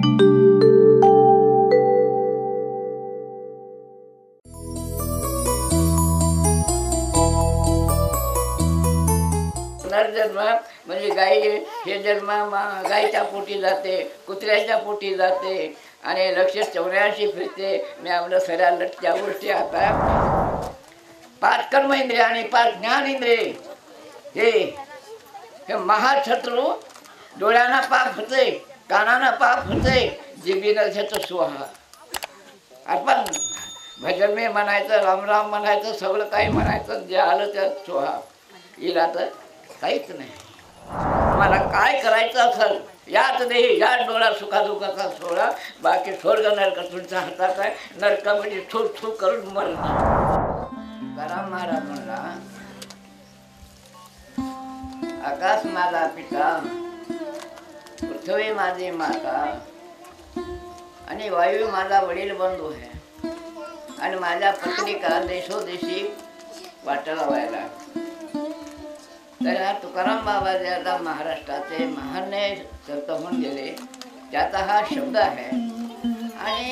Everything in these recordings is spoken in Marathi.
पुनर्जन्म म्हणजे गाई हे जन्म गाईच्या पोटी जाते, कुत्र्याच्या पोटी जाते आणि 184 फिरते. मी आपलं सगळ्या त्या गोष्टी आता 5 कर्मेंद्रिय आणि 5 ज्ञानेंद्रिय हे महाशत्रू. डोळ्यांना पाप होते, कानांना पाप होते, जिभीनं घेतो सोहा. आपण भजन में म्हणायचं, रामराम म्हणायचं, सगळं काही म्हणायचं, जे आलं त्यात सोहा. हिला तर काहीच नाही. मला काय करायचं असेल याच देही याच डोळा सुखादुखाचा सोडा, बाकी स्वर्ग नरक तुमच्या हातात आहे. नरकामध्ये थू थू करून मरण. तुकाराम महाराज म्हणला, आकाश माझा पिता, पृथ्वी माझी माता आणि वायू माझा वडील बंधू आहे आणि माझ्या पत्रिका देशोदेशी वाटा लावायला. तर हा तुकाराम बाबा जे आता महाराष्ट्राचे महान संत होऊन गेले त्याचा हा शब्द आहे. आणि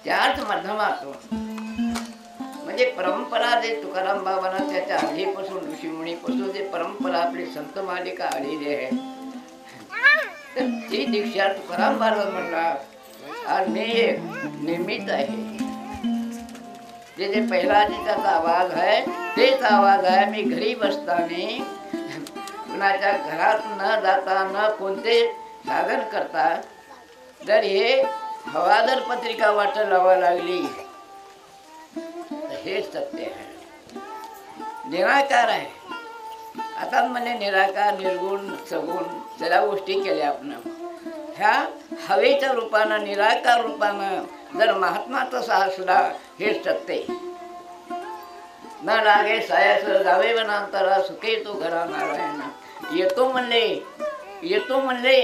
त्याच माध्यमातून म्हणजे परंपरा जे तुकाराम बाबांना त्याच्या आधीपासून ऋषीमुनीपासून जे परंपरा आपली संत मालिका आलेली आहे, तर ती दीक्षा तुकाराम महाराज म्हणला आज मी एक निमित्त आहे. जे जे पहिला त्याचा आवाज आहे तेच आवाज आहे. मी घरी बसताना कुणाच्या घरात न जाता न कोणते साधन करता जर हे हवादर पत्रिका वाटा लावा लागली तर हे सत्य आहे. निराकार आहे. आता म्हणजे निराकार, निर्गुण, सगुण सगळ्या गोष्टी केल्या आपण. ह्या हवेच्या रूपानं, निराकार रूपानं जर महात्मा तसा असला हे सत्य. न लागे सायास जावे वनांतरा, सुखे तो घरा नारायण. येतो म्हणले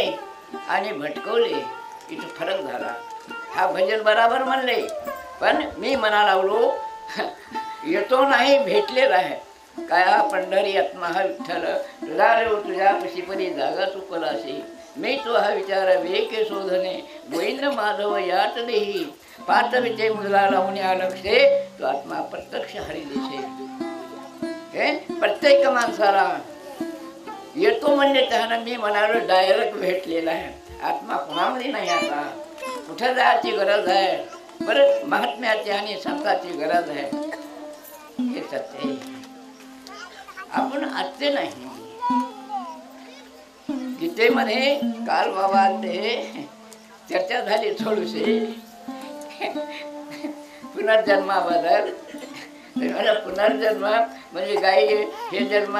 आणि भटकवले, इथं फरक झाला. हा भजन बराबर म्हणले, पण मी म्हणा लागलो येतो नाही, भेटलेला आहे. काय हा पंढरी आत्मा हा विठ्ठल तुझा रे तुझ्या पशीपरी जागा चुकलाशी. मी तो हा विचार वेके शोधने गोविंद माधव यात देही. पाच विचे मुला लावून लक्षे तो आत्मा प्रत्यक्ष हरी दिसे. हे प्रत्येक माणसाला येतो म्हणजे त्यानं मी म्हणालो डायरेक्ट भेटलेला आहे. आत्मा कोणामध्ये नाही. आता कुठे जायची गरज आहे? बरं महात्म्याची आणि संताची गरज आहे. हे सत्य. आपण आजचे नाही. गीतेमध्ये काल बाबा ते चर्चा झाली थोडीशी पुनर्जन्माबद्दल. पुनर्जन्म म्हणजे गाई हे जन्म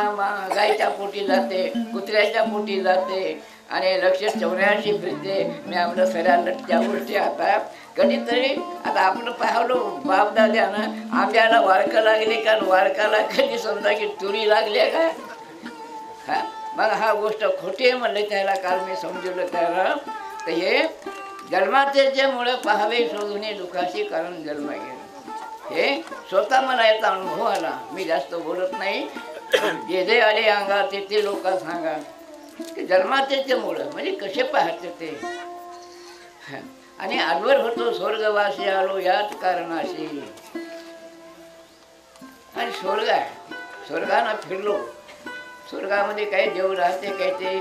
गाईच्या पोटी जाते, कुत्र्याच्या पोटी जाते आणि 184 फिरते. मी आपलं सगळ्या त्या गोष्टी आता कधीतरी आता आपण पाहिलं बापदाद्यानं आंब्याला वाळकं लागले का, वाळकाला कधी समजा की तुरी लागली का. हा मग हा गोष्ट खोटी आहे म्हणले त्याला. काल मी समजवलं त्याला. तर हे जन्माचे जे मुळे पाहावे शोधून दुखाशी कारण जन्म गेला. हे स्वतः मला याचा अनुभव आला. मी जास्त बोलत नाही. जे जे आले अंगा ते लोक सांगा की जन्माचे मुळे म्हणजे कसे पाहते ते. आणि आजवर होतो स्वर्गवासी आलो याच कारणाशी. आणि स्वर्ग आहे, स्वर्गानं फिरलो. स्वर्गामध्ये काही देव राहते, काही ते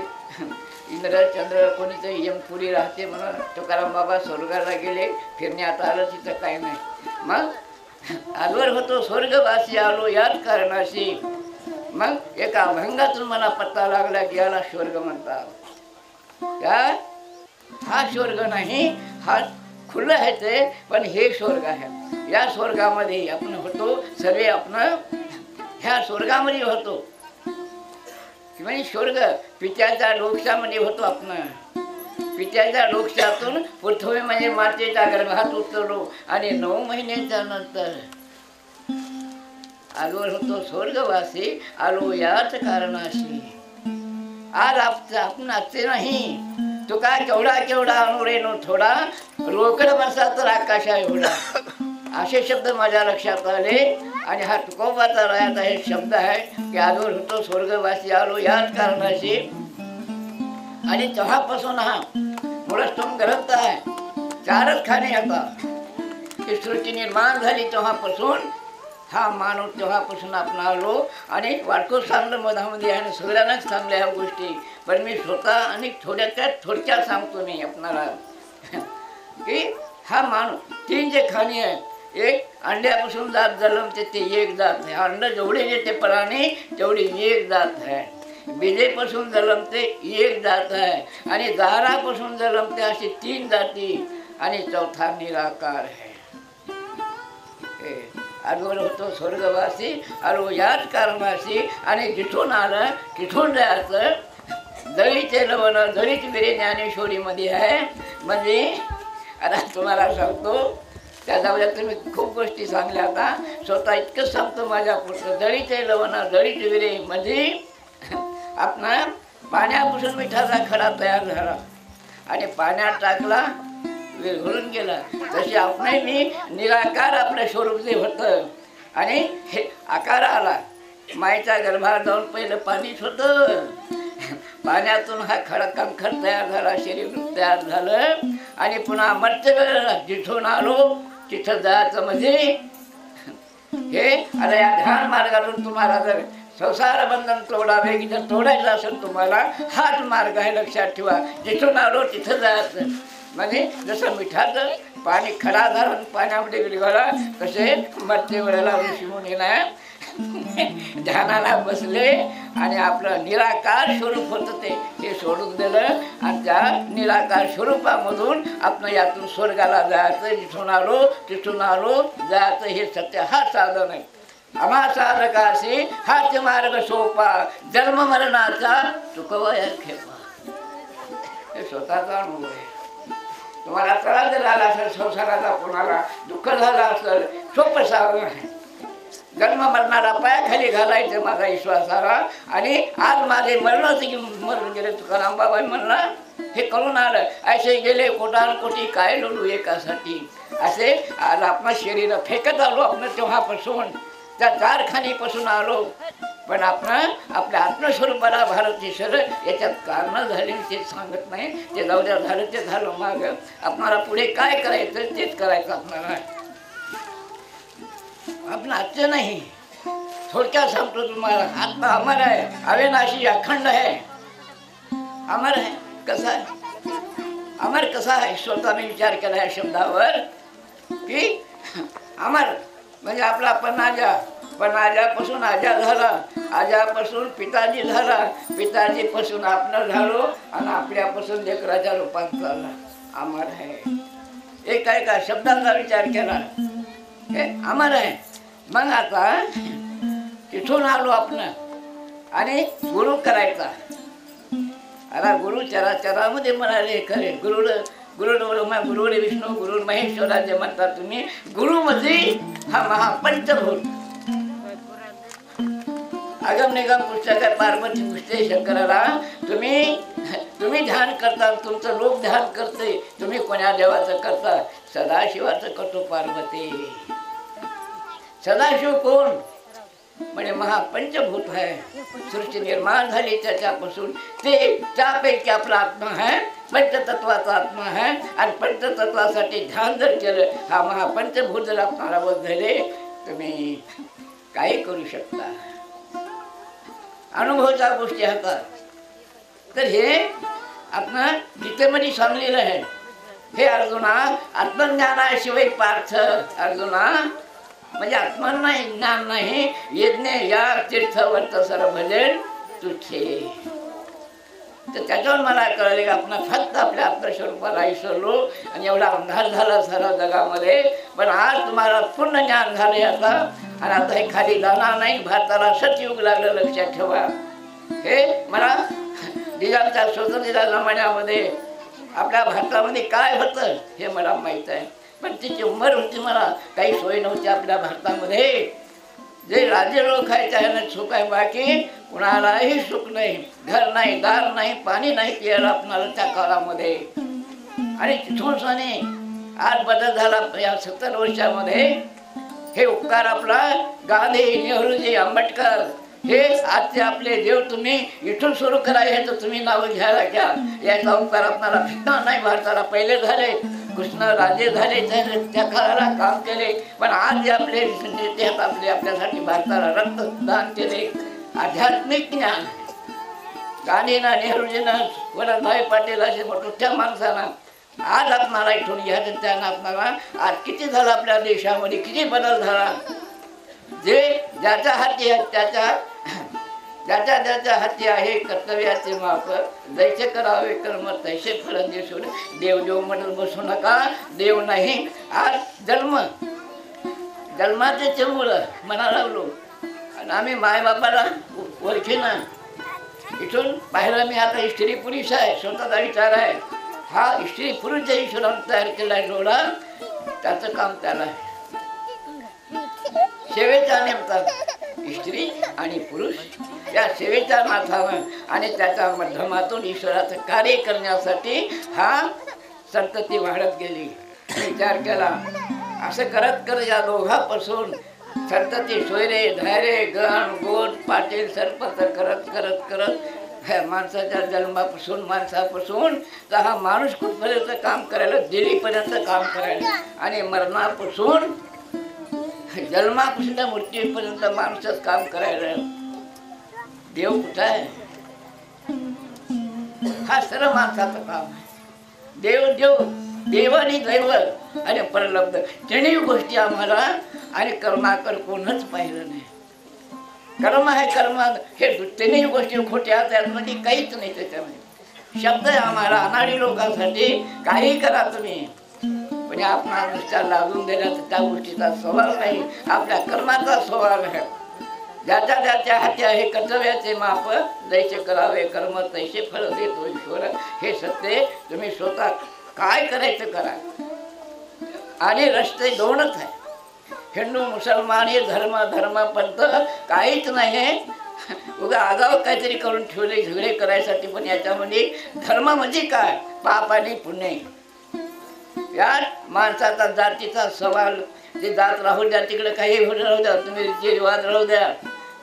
इंद्र चंद्र कोणीतरी यमपुरी राहते. म्हणून तुकाराम बाबा स्वर्गाला गेले, फिरण्यात आलं तिथं काही नाही. मग आजवर होतो स्वर्गवासी आलो याच कारणाशी. मग एका अभंगातून मला पत्ता लागला की याला स्वर्ग म्हणतात. काय हा स्वर्ग नाही, हा खुलं आहे ते, पण हे स्वर्ग आहे. या स्वर्गामध्ये आपण होतो सर्वे. आपण ह्या स्वर्गामध्ये होतो म्हणजे स्वर्ग पित्याच्या डोक्यामध्ये होतो. आपण पित्याच्या डोक्यातून पृथ्वी म्हणजे मातेच्या गर्भात उतरलो आणि 9 महिन्याच्या नंतर आजवर होतो स्वर्गवासी आलो याच कारणाशी. आज आपण आजचे नाही. तुका केवढा अनुरेनो थोडा, रोकड बसा तर आकाशा एवढा. असे शब्द माझ्या लक्षात आले. आणि हा तुकोबाचा रायाचा हे शब्द आहे की आजवर होतो स्वर्गवासी आलो याच कारणाशी. आणि तेव्हापासून हा थोडंच तो ग्रंथ आहे, 4च खाणे आता. ही सृष्टी निर्माण झाली तेव्हापासून हा माणूस तेव्हापासून आपण आलो आणि वाटको सांगलं मधामध्ये आणि सगळ्यांनाच सांगल्या ह्या गोष्टी. पण मी स्वतः आणि थोडक्यात सांगतो मी आपणाला की हा माणूस 3 जे खाणे आहे. एक अंड्यापासून जात जन्मते ते एक जात आहे. अंड जेवढे येते प्राणी तेवढी एक जात आहे. बीजेपासून जन्मते एक जात आहे आणि दारापासून जन्मते अशी 3 जाती आणि चौथा निराकार आहे. अगोदर होतो स्वर्गवासी अरो याच कारणाशी आणि जिथून आलं तिथून जायचं. दळीचे लवण दळीच विरे ज्ञानेश्वरीमध्ये आहे. म्हणजे आता तुम्हाला सांगतो त्या जाऊया तुम्ही खूप गोष्टी सांगल्या. आता स्वतः इतकंच सांगतो माझ्या पुढचं. दळीचे लवण दळीच विरे म्हणजे आपण पाण्यापासून मिठाचा खडा तयार झाला आणि पाण्यात टाकला विरघळून गेला. तसे आपण मी निराकार आपलं स्वरूप जे होतं आणि हे आकार आला. मायच्या गर्भात जाऊन पहिलं पाणीच होतं. पाण्यातून हा खडा कंखर तयार झाला, शरीर तयार झालं आणि पुन्हा मर्त्य जिथून आलो तिथं जायचं. म्हणजे हे आता या ध्यान मार्गातून तुम्हाला जर संसार बंधन तोडावे की जर तोडायचं असेल तुम्हाला हाच मार्ग आहे, लक्षात ठेवा. जिथून आलो तिथं जायचं. म्हणजे जसं मिठाचं पाणी खडा झाला पाण्यामध्ये विरघळला तसे मरते वेळेला ऋषीमुनीला ध्यानाला बसले आणि आपलं निराकार स्वरूप होतं ते सोडून दिलं आणि त्या निराकार स्वरूपामधून आपण यातून स्वर्गाला जायचं. जिथून आलो तिथून आलो जायचं. हे सत्य हा साधन आहे. आम्हा साधकाशी हाच मार्ग सोपा जन्म मरणाचा चुकवया खेपा. हे स्वतःचा अनुभव आहे. तुम्हाला त्रास झाला असेल संसाराचा, कोणाला दुःख झालं असेल, सोपं साधन आहे. जन्म मरणाला पायाखाली घालायचं माझा विश्वास आला आणि आज माझे मरणच मरून गेले. तुकाराम बाबा म्हणला हे करून आलं. असे गेले कोटान कोटी काय लोडू एकासाठी. असे आज आपण शरीर फेकत आलो. आपण तेव्हापासून त्या 4 खाणीपासून आलो. पण आपण आपल्या आत्मस्वरूपाला भारत सरळ याच्यात कारणं झाली ते सांगत नाही. ते जाऊ द्या, झालं ते झालं. माग आपणाला पुढे काय करायचं तेच करायचं. आपणाला आपण आजचं नाही, थोडक्यात सांगतो तुम्हाला. आत्मा अमर आहे, अविनाशी अखंड आहे. अमर आहे. कसा आहे अमर? कसा आहे? स्वतः मी विचार केला या शब्दावर की अमर म्हणजे आपला पणाजापासून आजा झाला, आजापासून पिताजी झाला, पिताजीपासून आपण झालो आणि आपल्यापासून लेकराच्या रूपात चालला. अमर आहे. एक आहे का शब्दाचा विचार केला हे अमर आहे. मग आता तिथून आलो आपण आणि गुरु करायचा. आता गुरु चराचरामध्ये म्हणाले खरे. गुरुडे विष्णू गुरु महेश्वरा जे म्हणतात तुम्ही. गुरु म्हणजे हा महापंचभूत. अगम निगम पुस्तक आहे, पार्वती पुस्तके शंकराला. तुम्ही ध्यान करता, तुमचं लोक ध्यान करते. तुम्ही कोण्या देवाचं करता? सदाशिवाचं करतो पार्वती. सदाशिव कोण? म्हणजे महापंचभूत आहे. सृष्टी निर्माण झाली त्याच्यापासून ते त्यापैकी आपला आत्मा आहे, पंचतत्वाचा आत्मा आहे. आणि पंचतत्वासाठी ध्यान जर केलं, हा महापंचभूत जर आपणाला बोध झाले, तुम्ही काही करू शकता. अनुभवाच्या गोष्टी असतात. तर हे आपण गीतेमध्ये सांगलेलं आहे. हे अर्जुना, आत्मज्ञानाशिवाय पार्थ अर्जुना म्हणजे आत्मा नाही, ज्ञान नाही. यज्ञ या तीर्थवर्त सर भजन तुझे. तर त्याच्यावर मला कळले की आपण फक्त आपल्या आत्मस्वरूपाला विसरलो आणि एवढा अंधार झाला सारा जगामध्ये. पण आज तुम्हाला पूर्ण ज्ञान झाले आता. आणि आता हे खाली जाणार नाही. भारताला सतयुग लागलं, लक्षात ठेवा. हे मला दिजांच्या स्वतंत्र जमान्यामध्ये आपल्या भारतामध्ये काय होतं हे मला माहीत आहे. पण तिची उंमर होती, मला काही सोय नव्हती आपल्या भारतामध्ये. जे राज्य लोक आहे त्यानं सुख आहे, बाकी कुणालाही सुख नाही. घर नाही, दार नाही, पाणी नाही प्यायला आपणाला त्या काळामध्ये. आणि तिथून सने आज बदल झाला या 70 वर्षामध्ये. हे उपकार आपला गांधी, नेहरूजी, आंबेडकर हे आजचे आपले देव तुम्ही इथून सुरू करा, ह्याचं तुम्ही नाव घ्यायला घ्या. याचा उपकार आपल्याला भेटणार नाही. भारताला पहिले झाले, कृष्ण राजे झाले, त्या काळाला काम केले, पण आज जे आपले नेते आहेत आपले आपल्यासाठी भारताला रक्तदान केले. आध्यात्मिक ज्ञान गांधीना, नेहरूजीना, वल्लभभाई पाटील असे मोठ्या माणसांना आज आपणाला इथून घ्यायचं. त्यानं आपणाला आज किती झालं आपल्या देशामध्ये, किती बदल झाला. जे ज्याच्या हाती ज्याच्या हाती आहे कर्तव्याचे माप, जैसे करावे कर्म तैसे फळ दिसून. देव देव म्हणत बसू नका, देव नाही. आज जन्माचे चेंबुळ म्हणा लागलो आणि आम्ही मायबापाला ओळखीना. इथून पाहिलं मी आता स्त्री पुरुष आहे, स्वतःचा विचार आहे. हा स्त्री पुरुष जे ईश्वरानं तयार केला जोडा, त्याचं काम त्याला आहे. सेवेचा नेमका स्त्री आणि पुरुष या सेवेच्या माध्यमातून आणि त्याच्या माध्यमातून ईश्वराचं कार्य करण्यासाठी हा संतती वाढत गेली. विचार केला असं करत करत या दोघांपासून संतती सोयरे, धैर्य, गण, गोट, पाटील, सरपंच करत करत करत माणसाच्या जन्मापासून माणसापासून तर हा माणूस कुठपर्यंत काम करायला, दिल्लीपर्यंत काम करायला, आणि मरणापासून जन्मापासून त्या मृत्यूपर्यंत माणूसच काम करायला. देव कुठं आहे? हा सर्व माणसाचं काम आहे. देव आणि दैव आणि परलब्ध तिन्ही गोष्टी आम्हाला, आणि कर्माकर कोणच पाहिलं नाही. कर्म आहे, कर्म हे तिन्ही गोष्टी खोट्या, त्यामध्ये काहीच नाही. त्याच्यामध्ये शब्द आहे आम्हाला अनाडी लोकांसाठी, काही करा तुम्ही, म्हणजे आपला नुसता लागून देण्याचा त्या गोष्टीचा स्वभाव नाही, आपल्या कर्माचा स्वभाव आहे. ज्याच्या हाती आहे कर्तव्याचे माप, जैसे करावे कर्म तैसे फळ देतो ईश्वर. हे सत्य तुम्ही स्वतः काय करायचं करा. आणि रस्ते दोनच आहे, हिंदू मुसलमान हे धर्म पंथ काहीच नाही. उगा आगाव काहीतरी करून ठेवले झगडे करायसाठी. पण याच्यामध्ये धर्म म्हणजे काय? पाप आणि पुण्य. यात माणसाचा जातीचा सवाल, ते जात राहू द्या, तिकडे काही राहू द्या, तुम्ही रीतिरिवाज राहू द्या,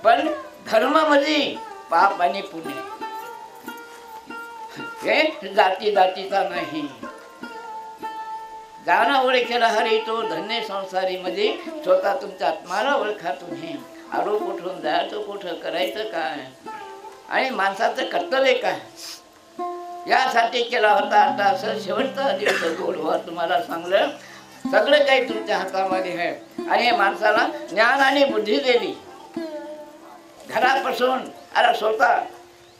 पण धर्म म्हणजे पाप आणि पुण्य. हे जातीचा नाही. जाणं ओळखेला हरी तो धन्य संसारी, मध्ये स्वतः तुमच्या आत्माला ओळखा तुम्ही. आरोप उठून जायचं कुठं, करायचं काय, आणि माणसाचं कर्तव्य काय, यासाठी केला होता. आता असं शेवटचा दिवस गोड व्हा, तुम्हाला सांगलं सगळं काही तुमच्या हातामध्ये आहे. आणि हे माणसाला ज्ञान आणि बुद्धी दिली. घरापासून अरे स्वतः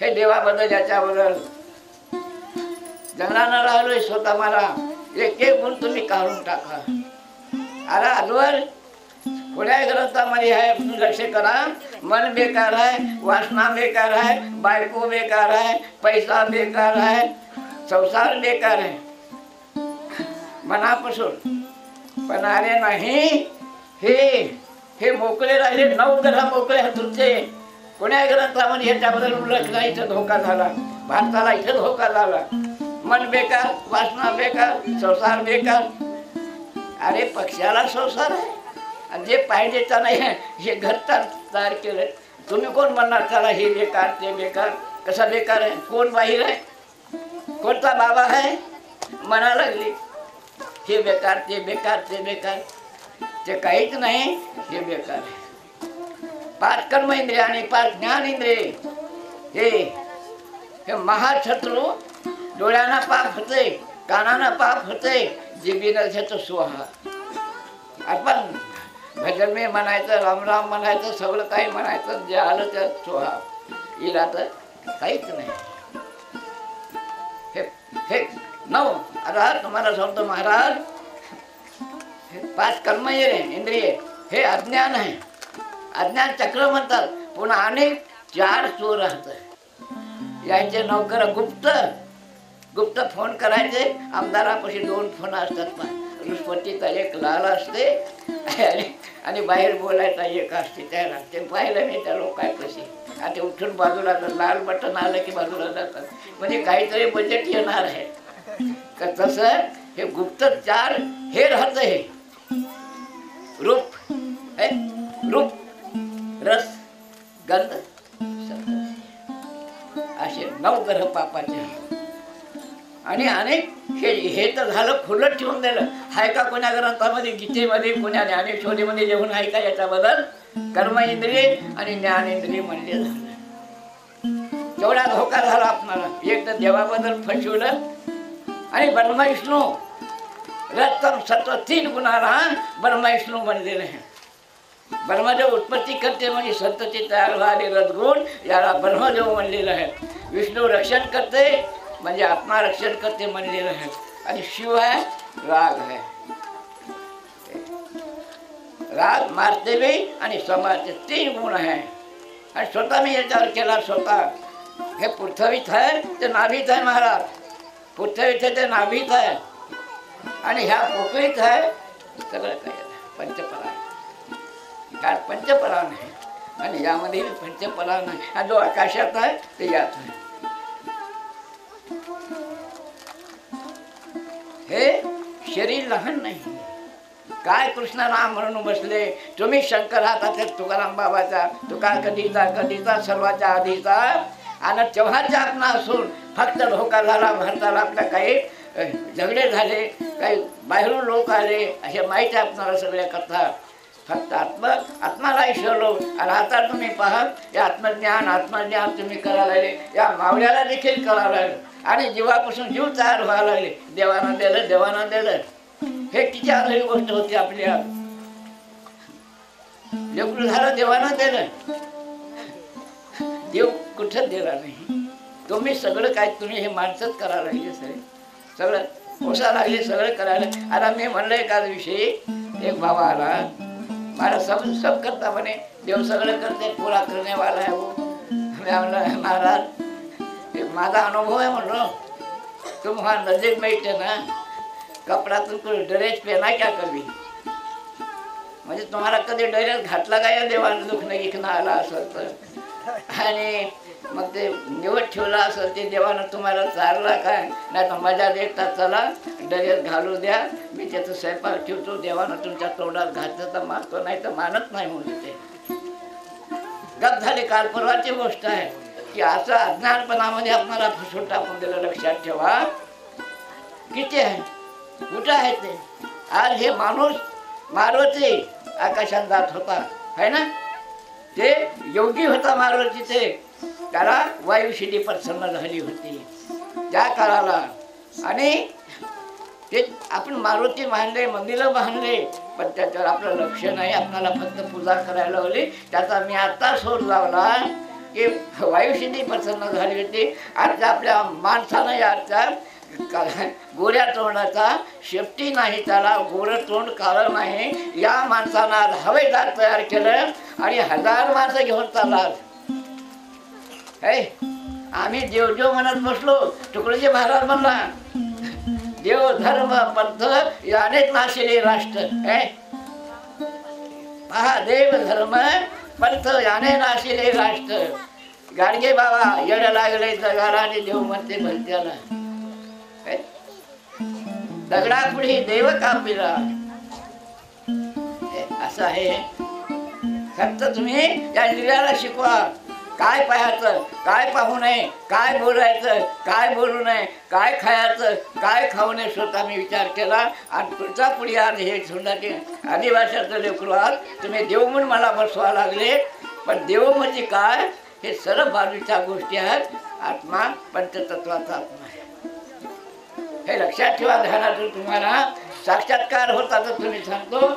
हे देवाबद्दल, याच्याबद्दल जंगलानं राहिलोय, स्वतः मला एक गुण तुम्ही काढून टाका. अरे आजवर पुण्या ग्रंथामध्ये आहे, तुम्ही लक्ष करा. मन बेकार आहे, वासना बेकार आहे, बायको बेकार आहे, पैसा बेकार आहे, संसार बेकार आहे मनापासून. पण अरे नाही, हे मोकळे राहिले, 9 ग्रह मोकळे आहेत तुमचे. पुण्या ग्रंथामध्ये ह्याच्याबद्दल उल्लेख नाही. इथं धोका झाला, भारताला इथं धोका झाला. मन बेकार, वासना बेकार, संसार बेकार. अरे पक्षाला संसार आहे, आणि जे पाहिजेचं नाही हे घर तयार केलं. तुम्ही कोण म्हणणार चला हे बेकार ते बेकार? कसा बेकार आहे? कोण बाहेर आहे? कोणता बाबा आहे? म्हणा लागली हे बेकार ते बेकार ते बेकार. ते काहीच नाही, हे बेकार आहे. 5 कर्म इंद्रिय आणि 5 ज्ञान इंद्रिय हे महाशत्रू. डोळ्यांना पाप होते, कानानं पाप होते, जिभीनं घेतो सोहा. आपण भजन में म्हणायचं, राम राम म्हणायचं, सगळं काही म्हणायचं, जे आलं त्या सोहा. हिला तर काहीच नाही. हे 9 आता तुम्हाला सांगतो महाराज, 5 कर्म इंद्रिय हे अज्ञान आहे. अज्ञान चक्र म्हणतात. पुन्हा अनेक 4 चोर राहतात. याचे नौकर गुप्त फोन करायचे. आमदारापाशी 2 फोन असतात. पण रुष्पतीचा एक लाल असते आणि बाहेर बोलायचा एक असते. त्याला ते पाहिलं मी त्या लोकांपाशी. आता उठून बाजूला लाल बटन आलं की बाजूला जातात. म्हणजे काहीतरी बजेट येणार आहे का? तसं हे गुप्त 4 हे राहतं. हे रूप रस गंध सप्तर्षी असे 9 ग्रह पापाचे. आणि अनेक हे तर झालं खुलं ठेवून दिलं. हाय का कोण्या ग्रंथामध्ये, गीतेमध्ये, कोण्या ज्ञानेश्वरीमध्ये लिहून आहे का याच्याबद्दल? कर्म इंद्रिय आणि ज्ञानेंद्रिय म्हणले झालं. केवढा धोका झाला आपणाला. एक तर देवाबद्दल फसवलं आणि ब्रह्मा विष्णू रत्तम सत्व 3 गुणाला ब्रह्मा विष्णू बनलेले आहे. ब्रह्मदेव उत्पत्ती करते म्हणजे संतती तयार व्हायला रजगुण, याला ब्रह्मदेव म्हणलेलं आहे. विष्णू रक्षण करते म्हणजे आत्मा रक्षण करते म्हणलेलं आहे. आणि शिव आहे, राग आहे. राग मारते बी आणि समाजचे 3 गुण आहे. आणि स्वतः मी याच्यावर केला. स्वतः हे पृथ्वीत आहे ते नाभीत आहे महाराज. पृथ्वीत आहे ते नाभीत आहे आणि ह्या पोकळीत आहे सगळं काही. पंचपरान काय पंचपरान आहे आणि यामध्ये पंचपरान आहे. हा जो आकाशात आहे ते यात आहे. हे शरीर लहान नाही. काय कृष्ण नाम म्हणून बसले तुम्ही. शंकर हातात तुकाराम बाबाचा, तुका कधीचा सर्वाच्या आधीचा. आणि तेव्हाच्या आपणा असून फक्त धोका झाला. भारताला आपल्या काही झगडे झाले, काही बाहेरून लोक आले, असे माहिती आपणाला सगळ्या कथा. फक्त आत्माला ईश्वरलो. आणि आता तुम्ही पहा हे आत्मज्ञान तुम्ही करायला लागले. या मावळ्याला देखील करायला लागले आणि जीवापासून जीव तयार व्हायला लागले. देवानं दिलं. हे किती आधारी गोष्ट होती आपल्या. लेकरू झालं देवानं दिलं. देव कुठं दिला नाही. तुम्ही सगळं काय तुम्ही हे माणसंच करायला लागले. सगळं पोसा लागले, सगळं करायला. आता मी म्हणलं एका दिवशी एक भाव आला, मला सब करता म्हणे. देव सगळं करते, पुरा करण्यावाला आहे वो. मी म्हणलं महाराज माझा अनुभव आहे म्हणलो. तुम्हाला नजीक मिळते ना, कपडा तुमको ड्रेस पहना क्या कभी. म्हणजे तुम्हाला कधी ड्रेस घातला का या देवानं दुखणं इखणं आला असेल तर. आणि मग ते निवड ठेवला असेल ते देवानं तुम्हाला चालला काय. नाही तर मजा देखता चला ड्रेस घालू द्या, मी त्याचं स्वयंपाक ठेवतो. देवानं तुमच्या तोंडात घातलं तर मानतो, नाही तर मानत नाही म्हणून ते गप झाले. काल परवाची गोष्ट आहे की असं अज्ञानपणामध्ये आपल्याला फसवून टाकून दिलं. लक्षात ठेवा किती आहे, कुठं आहे ते. आज हे माणूस मारुती आकाशात जात होता है ना. ते योगी होता मारुती. ते त्याला वायुशिडी प्रसन्न झाली होती त्या काळाला. आणि ते आपण मारुती बांधले, मंदिरं बांधले, पण त्याच्यावर आपलं लक्ष नाही. आपल्याला फक्त पूजा करायला हवी. त्याचा मी आत्ता शोध लावला की वायुशिडी प्रसन्न झाली होती. आजच्या आपल्या माणसानं याच्या गोऱ्या तोंडाचा शेपटी नाही, त्याला गोरं तोंड काळं नाही. या माणसानं हवेदार तयार केलं आणि 1000 माणसं घेऊन चालला. आम्ही देव म्हणत बसलो. तुकडोजी महाराज म्हणला देव धर्म पंथ यानेच नाशिले राष्ट्र. पहा देव धर्म पंथ याने नाशिले राष्ट्र. गाडगे बाबा येडं लागले जगाला आणि देव म्हणते भलत्याला. दगडा पुढे देव कापिला असं आहे. फक्त तुम्ही या इंद्रियाला शिकवा. काय पाहायचं, काय पाहू नये, काय बोलायचं, काय बोलू नये, काय खायचं, काय खाऊ नये, स्वतः मी विचार केला. आणि पुढचा पुढे आज हे सोडण्याचे आदिवासाचं लेकरू आज तुम्ही देव म्हणून मला बसवा लागले. पण देव म्हणजे काय हे सर्व बाजूच्या गोष्टी आहेत. आत्मा पंचतत्वाचा आत्मा आहे. हे लक्षात ठेवा. ध्यानातून तुम्हाला साक्षात्कार होता तर तुम्ही सांगतो.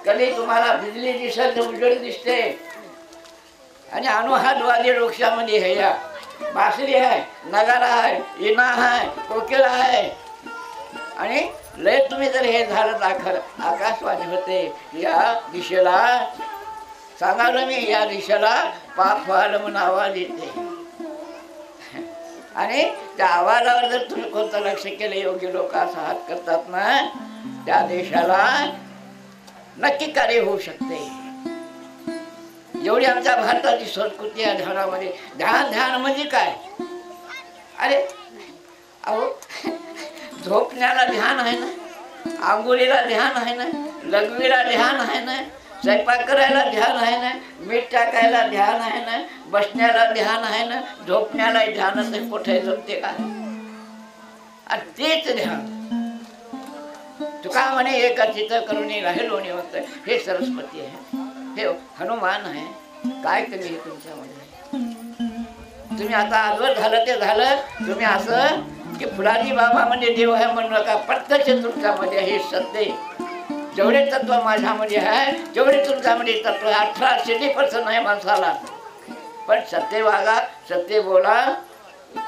कधी तुम्हाला बिजली दिसत उजळ दिसते आणि अनुहादवादी वृक्षामध्ये हे या बासरी आहे, नगारा आहे, इना आहे, कोकिळा आहे. आणि लय तुम्ही जर हे झालं दाखल आकाशवाणी होते. या दिशेला सांगाल मी, या दिशेला पाप व्हायला म्हणून आवाज येते. आणि त्या आवाजावर जर तुम्ही कोणतं लक्ष केलं, योग्य लोक असा हात करतात ना, त्या देशाला नक्की कार्य होऊ शकते. एवढी आमच्या भारताची संस्कृती आहे ध्यानामध्ये. ध्यान म्हणजे काय. अरे अहो झोपण्याला ध्यान आहे ना, आंघोळीला ध्यान आहे ना, लघवीला ध्यान आहे ना, स्वयंपाक करायला ध्यान आहे ना, मीठ टाकायला ध्यान आहे ना, बसण्याला ध्यान आहे ना, झोपण्याला ध्यानच आहे. कुठे जमते का? आणि तेच ध्यान तुका म्हणे एका चित्त करून राहिलो निवंत. हे सरस्वती आहे, हे हनुमान आहे. काय कमी आहे तुमच्यामध्ये? तुम्ही आता आजवर झालं ते झालं. तुम्ही असं की फुलाजी बाबा म्हणजे देव आहे म्हणू नका. प्रत्यक्ष तुमच्यामध्ये हे सत्य, जेवढे तत्व माझ्यामध्ये आहे जेवढे तुमच्यामध्ये तत्व आहे. 18% आहे माणसाला. पण सत्य वागा, सत्य बोला,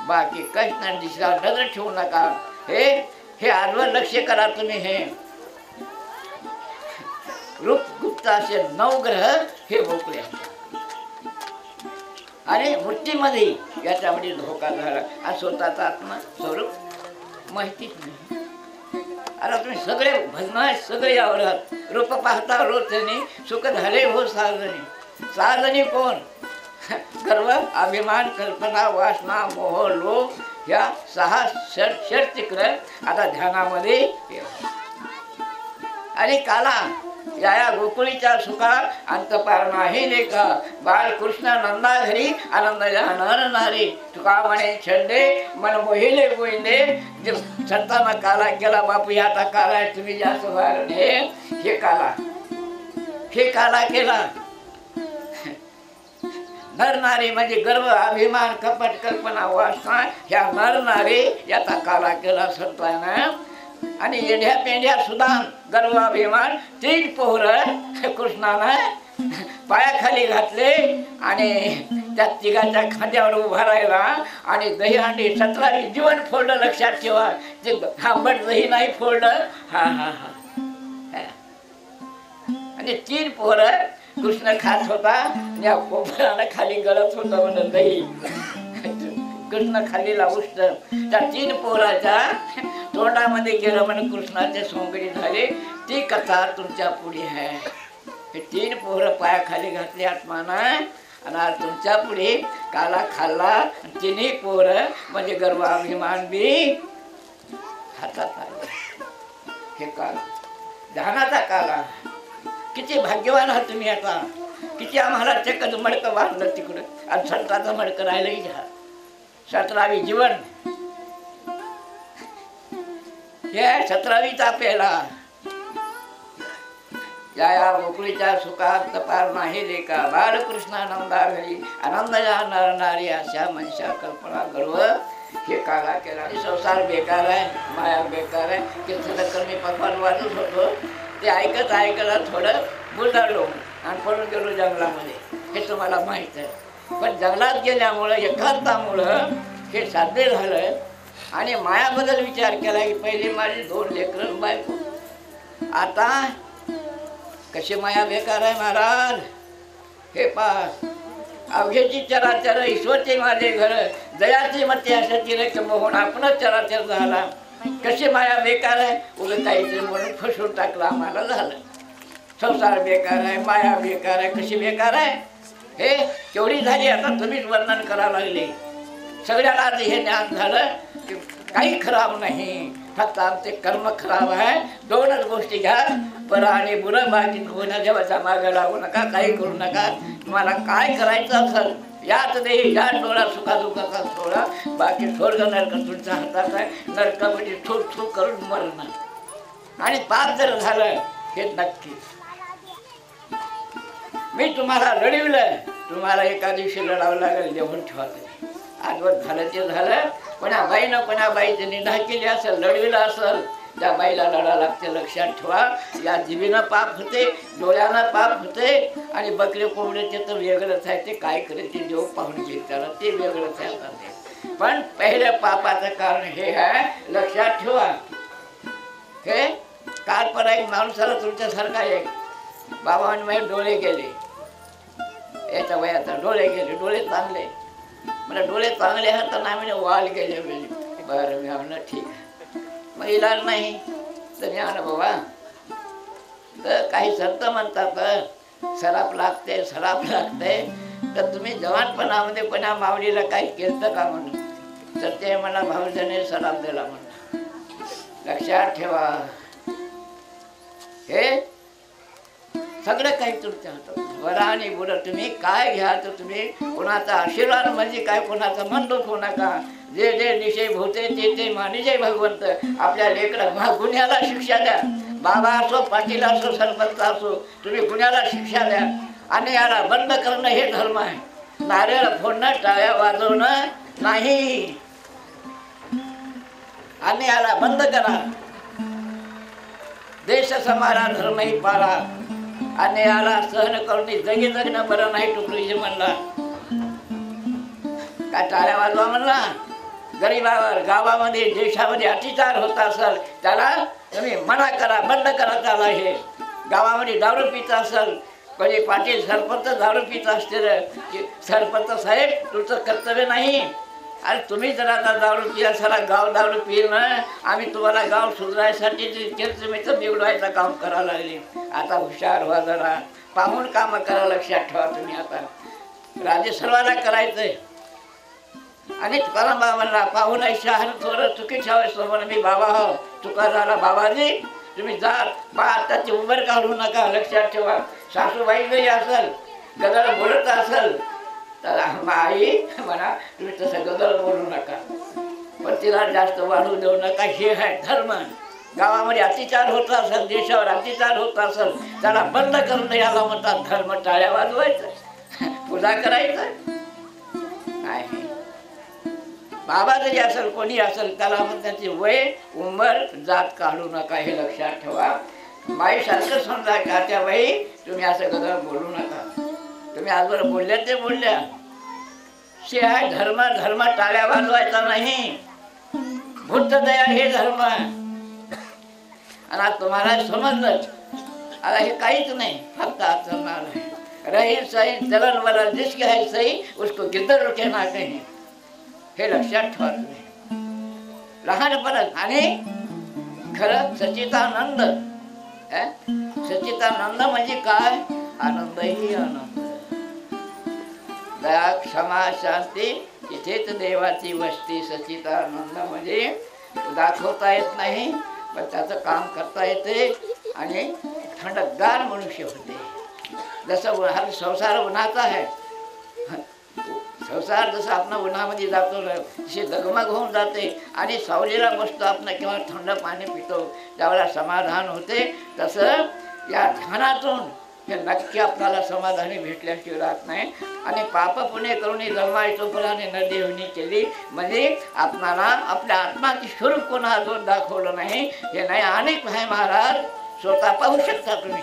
बाकी काहीच नाही. दिसला नजर ठेवू नका. हे आजवर लक्ष करा तुम्ही. हे रूप गुप्त असे 9 ग्रह हे मोकळे आणि मूर्तीमध्ये याच्यामध्ये धोका झाला. आणि स्वतःचा आत्मा स्वरूप माहितीच नाही. आता तुम्ही सगळे भजन सगळे यावरात रूप पाहता रोजनी सुख झाले हो सहाजणी. सहाजणी कोण? गर्व, अभिमान, कल्पना, वासना, मोह, लोभ या 6 षटचक्र आता ध्यानामध्ये. आणि काला या गोकुळीच्या सुखा अंतपार नाही लेखा. बाळकृष्ण नंदा घरी आनंद जाणार नारी. तुका म्हणे छंदे मन मोहिले गोविंदे. संतांना काला केला बापू. या आता काला तुम्ही जास्त व्हायला हे काला केला. नर नारी म्हणजे गर्व, अभिमान, कपट, कल्पना, वासना ह्या नर नारी याचा काला केला संतांना. आणि येढ्या पेंढ्या सुदान, गर्व, अभिमान 3 पोहर कृष्णानं पायाखाली घातले. आणि त्या तिघाच्या खांद्यावर उभा राहिला. आणि दहीहंडी 17 जीवन फोडलं. लक्षात ठेवा, ते आंबट दही नाही फोडलं. आणि 3 पोहर कृष्ण खात होता. या पोपरानं खाली गळत होता म्हणून दही. कृष्ण खालीला उष्ट त्या 3 पोराच्या तोंडामध्ये गेलं म्हणून कृष्णाचे सोंगडी झाले. ती कथा तुमच्या पुढे आहे. हे 3 पोरं पायाखाली घातली आत्मानं. आणि आज तुमच्या पुढे काला खाल्ला. 3 पोरं म्हणजे गर्व, अभिमान बी हातात आले. हे काल ध्यानाचा काला. किती भाग्यवान आहात तुम्ही. आता किती आम्हाला चक्कच मडकं बांधलं तिकडं. आणि संताचं मडकं राहिलंही घ्या. 17वी जीवन हे 17वीचा पेला. या गोकुळीच्या सुखात पार नाही लेखा. बाळकृष्णानंदा घरी आनंद जाणार नारी. अशा मनशा कल्पना गर्व हे काला केला. संसार बेकार आहे, माया बेकार आहे. कीर्तन मी पकवान वाजत होतो. ते ऐकत थोडं बुलढालो आणि पडून गेलो जंगलामध्ये. हे तुम्हाला माहीत आहे. पण जंगलात गेल्यामुळं एकांतामुळं हे साध्य झालं. आणि मायाबद्दल विचार केला की पहिली माझी 2 लेकरं बायको. आता कशी माया बेकार आहे महाराज. हे अवघेची चराचर ईश्वरचे माझे घर. दयाचे मते अशा तिरक मोहन आपणच चराचर झाला. कशी माया बेकार आहे. उलट काहीतरी म्हणून फसवून टाकलं आम्हाला. झालं संसार बेकार आहे, माया बेकार आहे. कशी बेकार आहे हे केवढी झाली. आता तुम्हीच वर्णन करायला लागले. सगळ्याला हे ज्ञान झालं की काही खराब नाही. फक्त आमचे कर्म खराब आहे. 2च गोष्टी घ्या, बरं आणि बुरं. बाकी कोणा देवाच्या मागे लागू नका, काही करू नका. तुम्हाला काय करायचं असेल याच देही या डोळा सुखादुखाचा सोडा. बाकी स्वर्ग नरक तुमच्या हातात आहे. नरक म्हणजे थू थू करून मरणं. आणि पाप जर झालं हे नक्की. मी तुम्हाला लढविलं. तुम्हाला एका दिवशी लढावं लागेल. लिहून ठेवा. आजवर झालं ते झालं. कोणा बाईनं कोणा बाईची निंदा केली असेल, लढविलं असेल, त्या बाईला लढा लागते. लक्षात ठेवा. या जीवीनं पाप होते, डोळ्यानं पाप होते. आणि बकरे कोंबड्याचे तर वेगळंच आहे. ते काय करे ते देव पाहून घेईल त्याला. ते वेगळंच आहे. आता ते पण पहिल्या पापाचं कारण हे आहे. लक्षात ठेवा. हे काल पर एक माणसाला तुमच्यासारखा एक बाबा आणि माझे डोळे गेले. याच्या वयाचा डोळे गेले. डोळे चांगले मला डोळे चांगले आहेत तर नाही म्हणजे वाल गेले. बरं मी म्हणलं ठीक आहे. मग इलाज नाही तर मी म्हणलं बाबा तर काही संत म्हणतात सराप लागते सराप लागते. तर तुम्ही जवानपणामध्ये कोणा माऊलीला काही केलं का म्हणून. तर ते मला भाऊजाने सराप दिला म्हणून. लक्षात ठेवा. हे सगळं काही तुमच्या हातात. वरा आणि बुडं तुम्ही काय घ्या तर तुम्ही कोणाचा आशीर्वाद म्हणजे काय, कोणाचा मन दुखवू नका. जे जे निशे भूते ते ते मानिजे भगवंत. आपल्या लेकरा गुन्ह्याला शिक्षा द्या. बाबा असो, पाटील असो, सरपंच असो, तुम्ही गुन्ह्याला शिक्षा द्या. आणि याला बंद करणं हे धर्म आहे. नारळ फोडणं, टाळ्या वाजवणं नाही. आणि याला बंद करा. देश समारा धर्मही पाळा. आणि याला सहन करून जगी जगणं बरं नाही. टुकडीजी म्हणला काय टाळ्या वाजवा म्हणला. गरीबावर गावामध्ये देशामध्ये अत्याचार होत असेल त्याला तुम्ही मना करा, बंद करा. त्याला हे गावामध्ये दारू पित असेल, कोणी पाटील सरपंच दारू पित असतील, सरपंच साहेब तुमचं कर्तव्य नाही. अरे तुम्ही जर आता दारू पिया सारा गाव दारू पिईल ना. आम्ही तुम्हाला गाव सुधारायसाठी तुम्ही तर बिघडवायचं काम करायला लागले. आता हुशार व्हा जरा, पाहून कामं करा. लक्षात ठेवा तुम्ही. आता राज्य सर्वांना करायचंय. आणि तुकाराम बाबांना पाहून शहाण थोडं चुकी ठेवायचं. मी बाबा हो, चुका झाला बाबाजी, तुम्ही जा बा आताची उंबर काढू नका. लक्षात ठेवा. सासूबाई जरी असेल, गदळ बोलत असेल तर आई म्हणा तुम्ही तसं गदळ बोलू नका, पण तिला जास्त वाढू देऊ नका. हे आहे धर्म. गावामध्ये अत्याचार होत असेल, देशावर अत्याचार होत असेल त्याला बंद करून याला म्हणतात धर्म. टाळ्या वाजवायचं, पूजा करायचं नाही. बाबा जरी असेल, कोणी असेल, त्याला मग त्याची वय उंबर जात काढू नका. हे लक्षात ठेवा. बाईसारखं समजा का त्या बाई तुम्ही असं गदळ बोलू नका. तुम्ही आजवर बोलल्या ते बोलल्या. शे आहे धर्म. धर्म टाळ्या वाजवायचा नाही. बुद्ध दया हे धर्म. आणि आज तुम्हाला समजलं. आता हे काहीच नाही, फक्त आचरणार आहे. रही सही चलन वाला जिसके है सही उसको गिद्दर कहना कहीं. हे लक्षात ठेवा तुम्ही लहानपणात. आणि खरं सच्चिदानंद, सच्चिदानंद म्हणजे काय? आनंदही आनंद. दया, क्षमा, शांती इथेच देवाची वस्ती. सच्चिदानंद म्हणजे दाखवता येत नाही, पण त्याचं काम करता येते. आणि थंडगार मनुष्य होते. जसं हा संसार उन्हाचा आहे. संसार जसं आपण उन्हामध्ये जातो तसे दगमग होऊन जाते. आणि सावलीला बसतो आपण किंवा थंड पाणी पितो त्यावेळेला समाधान होते. तसं या ध्यानातून हे नक्की आपल्याला समाधानी भेटल्याशिवाय राहत नाही. आणि पाप पुण्य करून जन्मायचो फुलाने नदी होणी केली म्हणजे आपणाला आपल्या आत्माचे स्वरूप कोणा अजून दाखवलं नाही. हे नाही अनेक आहे महाराज. स्वतः पाहू शकता तुम्ही.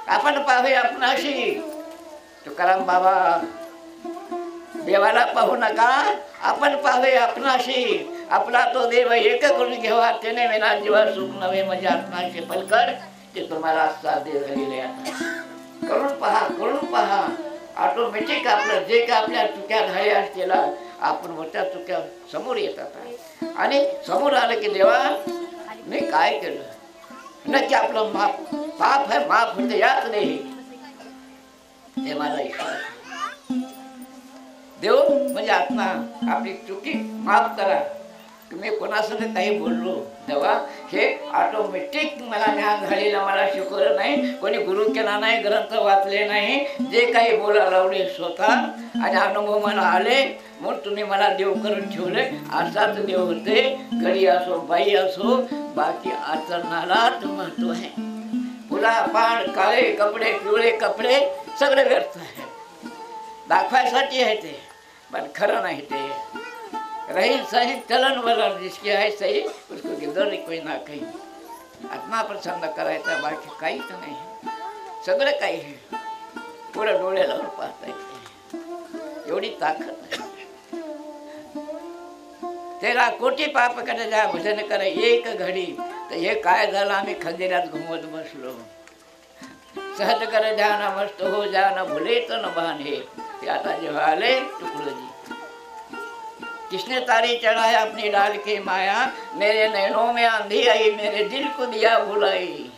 आपण पाहूया आपणाशी. तुकाराम बाबा देवाला पाहू नका, आपण पाहूया आपणाशी. आपला तो देव एक करून घेवा, त्याने विना जीवा सुख नव्हे म्हणजे आत्माशी पलकड. ते तुम्हाला साधे झालेले आता. करून पहा, करून पहा. ऑटोमॅटिक आपलं जे काय आपल्या चुक्या झाल्या असतील आपण मोठ्या चुक्या समोर येतात. आणि समोर आलं की देवा मी काय केलं, नक्की आपलं माफ पाप आहे माफ होते याच नाही. हे माझा ईश्वर देव म्हणजे आत्मा. आपली चुकी माफ करा. तुम्ही कोणासोबत काही बोललो तेव्हा हे ऑटोमॅटिक मला ज्ञान झालेलं मला शिकवलं नाही. कोणी गुरु केला नाही, ग्रंथ वाचले नाही. जे काही बोला लावले स्वतः आणि अनुभव मला आले म्हणून तुम्ही मला देव करून ठेवले. असाच देव होते. गडी असो बाई असो, बाकी आचरणालाच महत्व आहे. फुला पान काळे कपडे पिवळे कपडे सगळे व्यर्थ आहे. दाखवायसाठी आहे ते, पण खरं नाही ते. रही सही चलन वलन जिसकी है सही उसको गिदर कोई ना कहीं. आत्मा प्रसन्न करायचा, बाकी काहीच नाही. सगळं काही आहे. पुढं डोळे लावून पाहता येते. एवढी ताकद आहे. 13 कोटी पाप करे जा भजन करे एक घडी. तर हे काय झालं, आम्ही खंदेरात घुमत बसलो. सहज करे ध्यान मस्त हो जा न भुले तर न बहाने. ते आता जेव्हा आले तुकडोजी. किसने तारी चढ़ाया अपनी डाल की माया, मेरे नैनों में आंधी आई मेरे दिल को दिया भुलाई.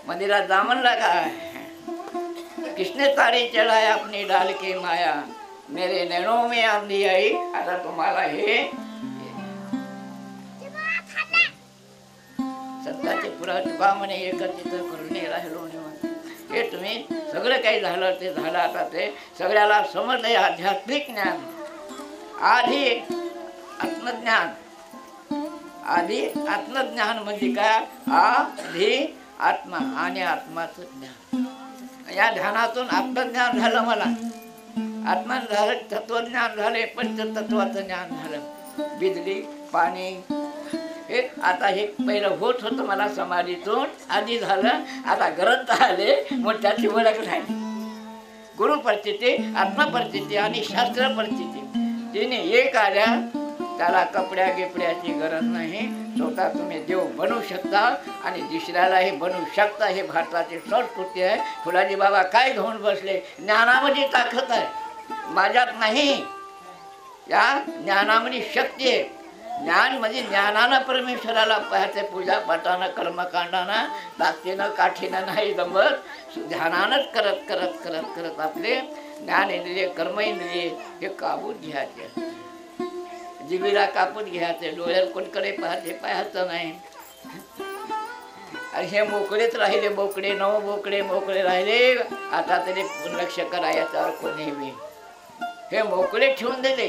मंदिरात दामन लगा है. किसने तारी चढ़ाया अपनी डाल की माया, मेरे नैनों में आंधी आई. आता तुम्हाला हे सत्याचे पुरा तुका म्हणे एकत्रित करून राहिलो. हे तुम्ही सगळं काही झालं ते झालं. आता ते सगळ्याला समजलंय आध्यात्मिक ज्ञान. आधी आत्मज्ञान, आधी आत्मज्ञान म्हणजे काय? आधी आत्मा आणि आत्माचं ज्ञान. या ध्यानातून आत्मज्ञान झालं मला. आत्मज्ञान झालं, तत्वज्ञान झाले, पंचतत्वाचं ज्ञान झालं. बिजली पाणी हे आता हे पहिलं होत होतं मला समाधीतून, आधी झालं. आता ग्रंथ आले मग त्याची ओळख झाली. गुरुपरिचिती, आत्मपरिचिती आणि शास्त्र परिचिती तिने एक आल्या. त्याला कपड्या गिपड्याची गरज नाही. स्वतः तुम्ही देव बनवू शकता आणि दुसऱ्यालाही बनवू शकता. हे भारताची संस्कृती आहे. फुलाजी बाबा काय घेऊन बसले? ज्ञानामध्ये ताकद आहे, माझ्यात नाही. या ज्ञानामध्ये शक्ती आहे. ज्ञान म्हणजे ज्ञानानं परमेश्वराला पाहायचे. पूजा पाठानं कर्मकांडानं ताकदीनं काठीनं नाही जमत. ध्यानानंच करत करत करत करत आपले ज्ञान इंद्रिय कर्म इंद्रिय हे काबूत घ्यायचे. जिबीला कापून घ्यायचे. डोळ्यात कोणकडे पाहायचं नाही. आणि हे मोकळेच राहिले. बोकडे 9 बोकडे मोकळे राहिले. आता तरी लक्ष करा याच्यावर कोणी बी. हे मोकळे ठेवून दिले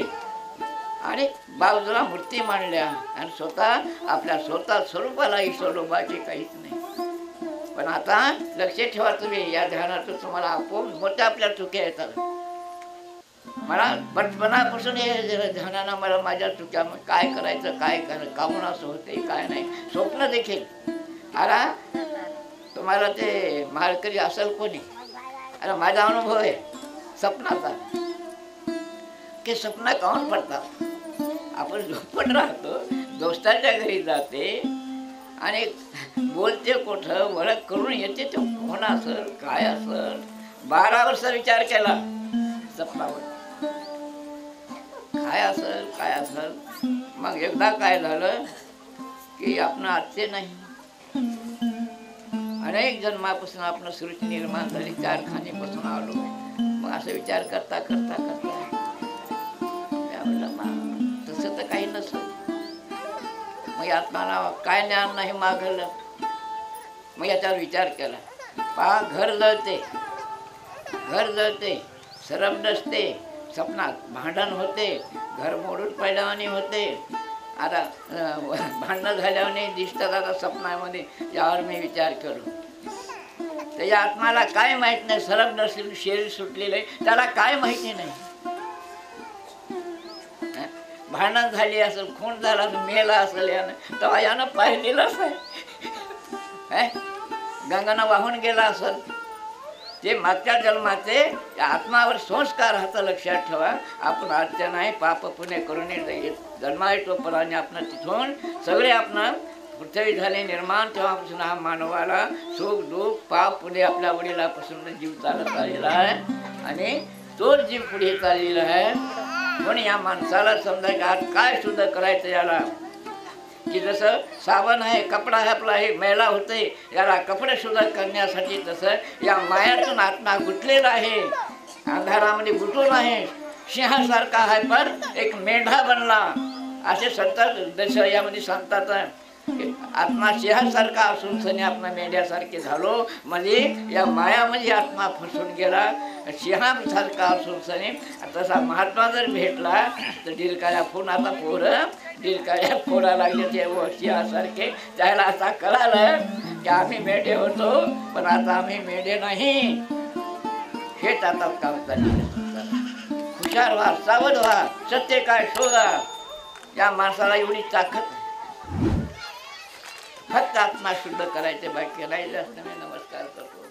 आणि बाजूला मूर्ती मांडल्या आणि स्वतः आपल्या स्वतः स्वरूपाला ईश्वरूपाची काहीच नाही. पण आता लक्ष ठेवा तुम्ही, या ध्यानातून तुम्हाला आपोआप मोठ्या आपल्या चुक्या येतात. मला बचपनापासून हे ध्यानानं मला माझ्या चुक्या काय करायचं, काय करायचं, कामून असं होते काय नाही. स्वप्न देखील अरे तुम्हाला ते माळकरी असेल कोणी, अरे माझा अनुभव आहे स्वप्नाचा की स्वप्न काऊन पडतात. आपण झोपत राहतो, दोस्ताच्या घरी जाते आणि बोलते कुठं ओळख करून येते. ते कोण असेल काय असेल. 12 वर्ष विचार केला स्वप्नावर काय असेल काय असेल. मग एकदा काय झालं की आपण आजचे नाही, अनेक जन्मापासून आपण सृष्टी निर्माण झाली, 4 खाणीपासून आलो. मग असं विचार करता करता करता तसं तर काही नसत. मग आत्माला काय ज्ञान नाही मागलं. मग याच्यावर विचार केला. पहा घर जळते, सरम नसते, स्वप्नात भांडण होते, घर मोडून पडल्यावानी होते. आता भांडणं झाल्याने दिसतात आता स्वप्नामध्ये. यावर मी विचार करू. त्याच्या आत्माला काय माहित नाही. सरम नसेल, शरीर सुटलेलं आहे, त्याला काय माहिती नाही. भांडण झाली असेल, खून झाला असेल, मेला असेल यानं, तेव्हा यानं पाहिलेलंच आहे. गंगानं वाहून गेला असेल. ते मागच्या जन्माचे आत्मावर संस्कार हात लक्षात ठेवा. आपण आजच्या नाही पाप पुण्य करून जन्मायचो पराने आपण तिथून सगळे आपण पृथ्वी झाले निर्माण. तेव्हापासून हा मानवाला सुख दुःख पाप पुढे आपल्या वडिलापासून जीव चालत आलेला आहे आणि तोच जीव पुढे चाललेला आहे. पण या माणसाला समजा की आज काय शुद्ध करायचं याला, की जसं साबण आहे, कपडा आहे आपला हे मैला होते, याला कपडे शुद्ध करण्यासाठी तसं या मायातून आत्मा गुंतलेला आहे. अंधारामध्ये गुंतून आहे. सिंहासारखा आहे पण एक मेंढा बनला. असे सांगतात दश यामध्ये सांगतात. आत्मा सिंहासारखा असून सनी आत्मा मेंढ्यासारखे झालो. म्हणजे या मायामध्ये आत्मा फसून गेला. सिंहासारखा असून सनी तसा महात्मा जर भेटला तर डिलकाळ्या फोन आता पोरं डिलकाळ्या फोडा लागले ते सिंहासारखे. त्याला आता कळालं की आम्ही मेंढे होतो पण आता आम्ही मेंढे नाही. हेच आता काम चालले. हुशार व्हा, सावध व्हा, सत्य काय शोधा. या माणसाला एवढी ताकद फक्त आत्मा शुद्ध करायचे, बाकी नाही जास्त. मी नमस्कार करतो.